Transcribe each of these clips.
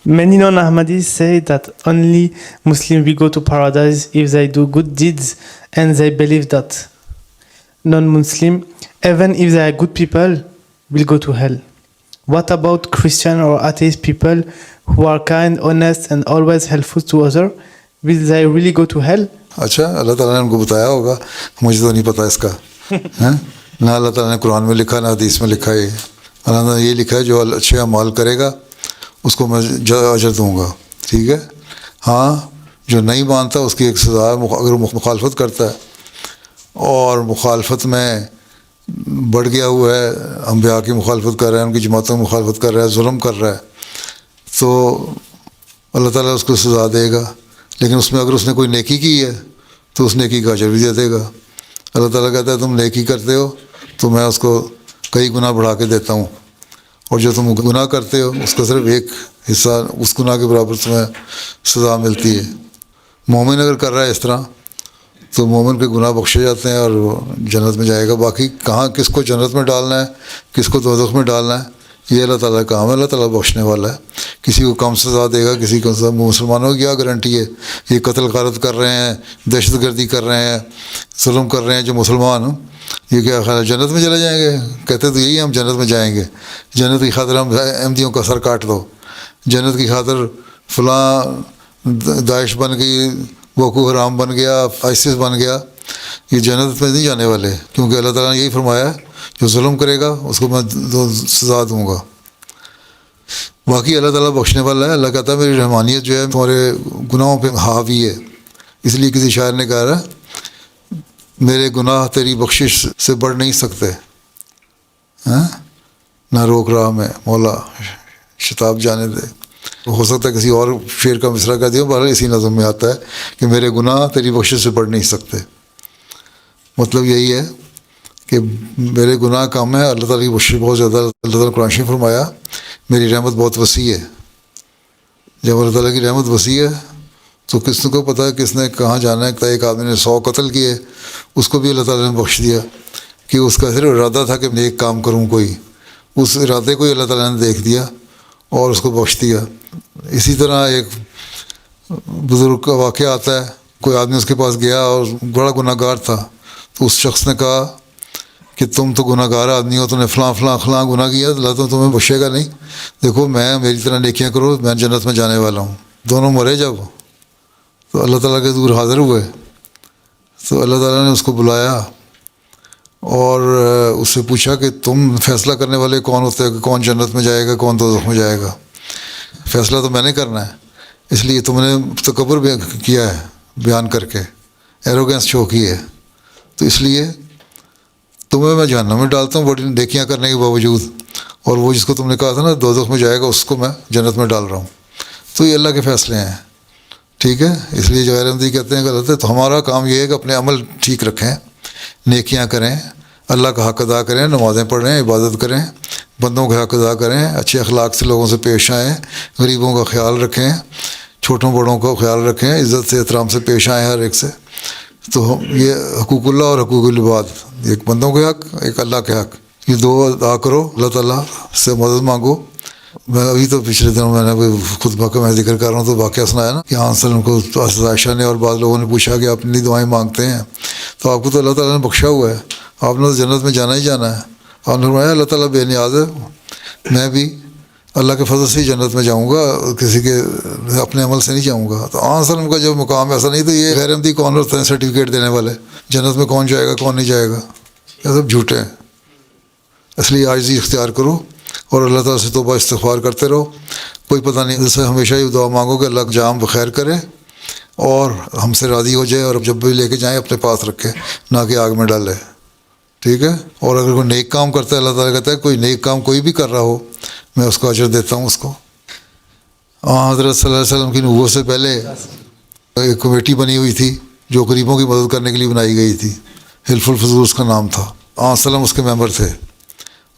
Many non-Ahmadis say that only Muslims will go to paradise if they do good deeds, and they believe that non-Muslim, even if they are good people, will go to hell. What about Christian or atheist people who are kind, honest, and always helpful to others? Will they really go to hell? اچھا اللہ تعالیٰ نے ان کو بتایا ہوگا, مجھے تو نہیں پتہ اس کا. نہ اللہ تعالیٰ نے قرآن میں لکھا نہ حدیث میں لکھا ہے. اللہ نے یہ لکھا ہے جو اچھے اعمال کرے گا اس کو میں اجر دوں گا. ٹھیک ہے. ہاں جو نہیں مانتا اس کی ایک سزا ہے, اگر مخالفت کرتا ہے اور مخالفت میں بڑھ گیا ہوا ہے, انبیاء کی مخالفت کر رہا ہے, ان کی جماعتوں کی مخالفت کر رہا ہے, ظلم کر رہا ہے, تو اللہ تعالیٰ اس کو سزا دے گا. لیکن اس میں اگر اس نے کوئی نیکی کی ہے تو اس نیکی کا اجر بھی دے دے گا. اللہ تعالیٰ کہتا ہے تم نیکی کرتے ہو تو میں اس کو کئی گنا بڑھا کے دیتا ہوں, اور جو تم گناہ کرتے ہو اس کا صرف ایک حصہ اس گناہ کے برابر تمہیں سزا ملتی ہے. مومن اگر کر رہا ہے اس طرح تو مومن کے گناہ بخشے جاتے ہیں اور وہ جنت میں جائے گا. باقی کہاں کس کو جنت میں ڈالنا ہے کس کو دوزخ میں ڈالنا ہے یہ اللہ تعالیٰ کا کام ہے. اللہ تعالیٰ بخشنے والا ہے. کسی کو کم سزا دے گا, کسی کو. مسلمانوں کی کیا گارنٹی ہے یہ قتل غارت کر رہے ہیں, دہشت گردی کر رہے ہیں, ظلم کر رہے ہیں جو مسلمان ہوں, یہ کیا خیال ہے جنت میں چلے جائیں گے؟ کہتے تو یہی ہم جنت میں جائیں گے. جنت کی خاطر ہم احمدیوں کا سر کاٹ دو, جنت کی خاطر فلاں داعش بن گئی, بوکو حرام بن گیا, آئسس بن گیا, یہ جنت میں نہیں جانے والے. کیونکہ اللہ تعالیٰ نے یہی فرمایا ہے جو ظلم کرے گا اس کو میں سزا دوں گا. باقی اللہ تعالیٰ بخشنے والا ہے. اللہ کہتا ہے میری رحمانیت جو ہے تمہارے گناہوں پہ حاوی ہے. اس لیے کسی شاعر نے کہا میرے گناہ تیری بخشش سے بڑھ نہیں سکتے, نہ روک رہا میں مولا شتاب جانے دے. ہو سکتا ہے کسی اور شعر کا مصرع کہہ دیا, بہرحال اسی نظم میں آتا ہے کہ میرے گناہ تیری بخشش سے بڑھ نہیں سکتے. مطلب یہی ہے کہ میرے گناہ کم ہے, اللہ تعالیٰ کی بخشش بہت زیادہ. اللہ تعالیٰ نے قرآن شریف فرمایا میری رحمت بہت وسیع ہے. جب اللہ تعالیٰ کی رحمت وسیع ہے تو کس کو پتہ ہے کس نے کہاں جانا ہے. ایک آدمی نے 100 قتل کیے, اس کو بھی اللہ تعالیٰ نے بخش دیا کہ اس کا صرف ارادہ تھا کہ میں ایک کام کروں کوئی, اس ارادے کو ہی اللہ تعالیٰ نے دیکھ دیا اور اس کو بخش دیا. اسی طرح ایک بزرگ کا واقعہ آتا ہے, کوئی آدمی اس کے پاس گیا اور بڑا گناہ گار تھا, تو اس شخص نے کہا کہ تم تو گناہ گار آدمی ہو, تم نے فلاں فلاں فلاں گناہ کیا, اللہ تو تمہیں بخشے گا نہیں. دیکھو میں میری طرح نیکیاں کرو, میں جنت میں جانے والا ہوں. دونوں مرے جب تو اللہ تعالیٰ کے حضور حاضر ہوئے تو اللہ تعالیٰ نے اس کو بلایا اور اس سے پوچھا کہ تم فیصلہ کرنے والے کون ہوتے ہیں کہ کون جنت میں جائے گا کون دوزخ میں جائے گا؟ فیصلہ تو میں نے کرنا ہے. اس لیے تم نے تکبر کیا ہے بیان کر کے, ایروگینس شو کی ہے, تو اس لیے تمہیں میں جہنم میں ڈالتا ہوں بڑی نیکیاں کرنے کے باوجود, اور وہ جس کو تم نے کہا تھا نا دوزخ میں جائے گا اس کو میں جنت میں ڈال رہا ہوں. تو یہ اللہ کے فیصلے ہیں. ٹھیک ہے. اس لیے جو غیر احمدی کہتے ہیں غلط ہے. تو ہمارا کام یہ ہے کہ اپنے عمل ٹھیک رکھیں, نیکیاں کریں, اللہ کا حق ادا کریں, نمازیں پڑھیں, عبادت کریں, بندوں کا حق ادا کریں, اچھے اخلاق سے لوگوں سے پیش آئیں, غریبوں کا خیال رکھیں, چھوٹوں بڑوں کا خیال رکھیں, عزت سے احترام سے پیش آئیں ہر ایک سے. تو یہ حقوق اللہ اور حقوق العباد, ایک بندوں کے حق ایک اللہ کے حق, یہ دو ادا کرو. اللہ تعالیٰ سے مدد مانگو. میں ابھی تو پچھلے دنوں میں نے خطبہ کا میں ذکر کر رہا ہوں تو واقعہ سنایا نا کہ وسلم کو عائشہ نے اور بعض لوگوں نے پوچھا کہ آپ اپنی دعائیں مانگتے ہیں تو آپ کو تو اللہ تعالیٰ نے بخشا ہوا ہے, آپ نے تو جنت میں جانا ہی جانا ہے. آپ نے فرمایا اللہ تعالیٰ بے نیاز ہے, میں بھی اللہ کے فضل سے ہی جنت میں جاؤں گا, کسی کے اپنے عمل سے نہیں جاؤں گا. تو وسلم کا جو مقام ایسا نہیں, تو یہ غیر احمدی کون ہوتے ہیں سرٹیفکیٹ دینے والے, جنت میں کون جائے گا کون نہیں جائے گا, یہ سب جھوٹے ہیں. اس لیے عاجزی اختیار کرو اور اللہ تعالیٰ سے توبہ استغفار کرتے رہو. کوئی پتہ نہیں, جیسے ہمیشہ ہی دعا مانگو کہ اللہ جام بخیر کرے اور ہم سے راضی ہو جائے, اور جب بھی لے کے جائیں اپنے پاس رکھے, نہ کہ آگ میں ڈالے. ٹھیک ہے. اور اگر کوئی نیک کام کرتا ہے, اللہ تعالیٰ کہتا ہے کوئی نیک کام کوئی بھی کر رہا ہو میں اس کو اجر دیتا ہوں اس کو. حضرت صلی اللہ علیہ وسلم کی نبوت سے پہلے ایک کمیٹی بنی ہوئی تھی جو غریبوں کی مدد کرنے کے لیے بنائی گئی تھی, حلف الفضول اس کا نام تھا. وسلم اس کے ممبر تھے.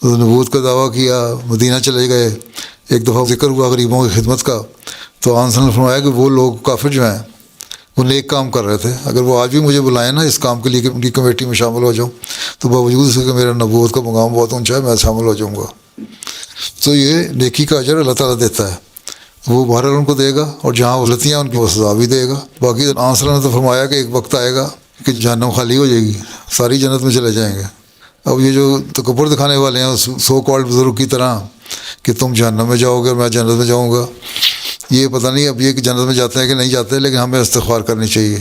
تو نبوت کا دعویٰ کیا, مدینہ چلے گئے, ایک دفعہ ذکر ہوا غریبوں کی خدمت کا, تو نے فرمایا کہ وہ لوگ کافر جو ہیں وہ نیک کام کر رہے تھے, اگر وہ آج بھی مجھے بلائیں نا اس کام کے لیے کہ ان کی کمیٹی میں شامل ہو جاؤں, تو باوجود اس کے کہ میرا نبوت کا مقام بہت اونچا ہے میں شامل ہو جاؤں گا. تو یہ نیکی کا اجر اللہ تعالیٰ دیتا ہے. وہ بہرحال ان کو دے گا، اور جہاں غلطیاں ان کی وہ سزا بھی دے گا۔ باقی آنسر نے تو فرمایا کہ ایک وقت آئے گا کہ جہنم خالی ہو جائے گی، ساری جنت میں چلے جائیں گے۔ اب یہ جو تکبر دکھانے والے ہیں سو کالڈ بزرگ کی طرح کہ تم جہنم میں جاؤ گے اور میں جنت میں جاؤں گا، یہ پتہ نہیں اب یہ کہ جنت میں جاتے ہیں کہ نہیں جاتے، لیکن ہمیں استغفار کرنی چاہیے۔